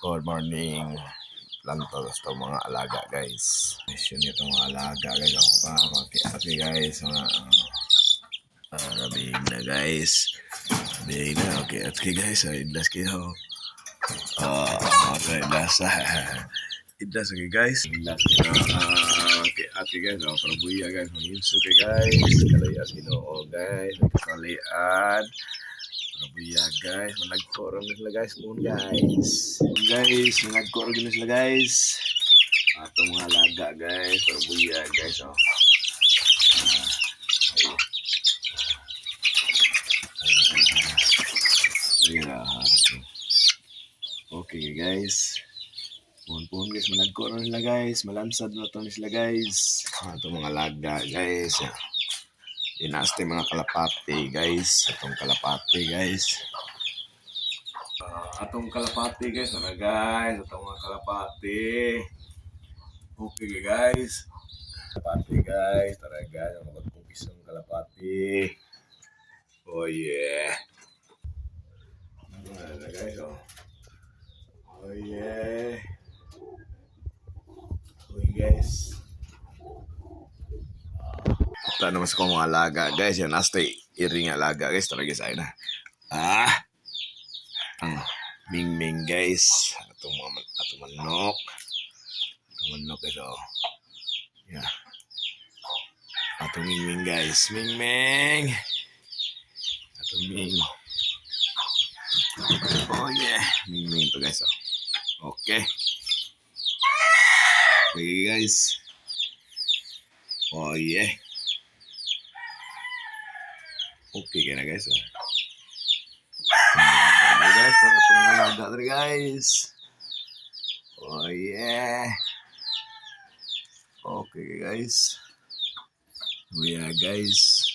Good morning. Lantos to mga alaga guys. Mission ito mga alaga guys. Ako pa okay guys. Mga nabihig na guys. Nabihig na. Okay guys. Indas kayo. Okay. Indas. Indas okay guys. Indas kayo. Okay guys. Parabuya guys. Mag-inso kayo guys. Kalayas ginoo guys. Kalian. Parabuya guys. Managkorong na sila guys. Guys, managkorong na sila guys. Atong mga alaga guys. Parabuya guys. Okay guys. Puhon guys, managkorong nila guys. Malansad na ito sila guys. Atong mga alaga guys. Dinasti mga kalapati guys. Atong kalapati guys. Atong kalapati guys. Ano guys? Atong mga kalapati. Okay guys. Kalapati guys. Tara guys. Ang magpupis ng kalapati. Oh yeah. Ano guys oh. Oh yeah. Okay guys. Ito naman sa mga alaga guys. Yan nasta iring alaga guys. Tara guys ay na. Ang ming guys. Atong manok. Atong manok guys oh. Yeah. Atong ming guys. Ming. Atong ming. Oh yeah. Ming to guys oh. Okay. Okay guys. Oh yeah. Okay na guys oh. Guys, para itong malaga rin guys. Oh yeah. Okay guys. Oh yeah guys.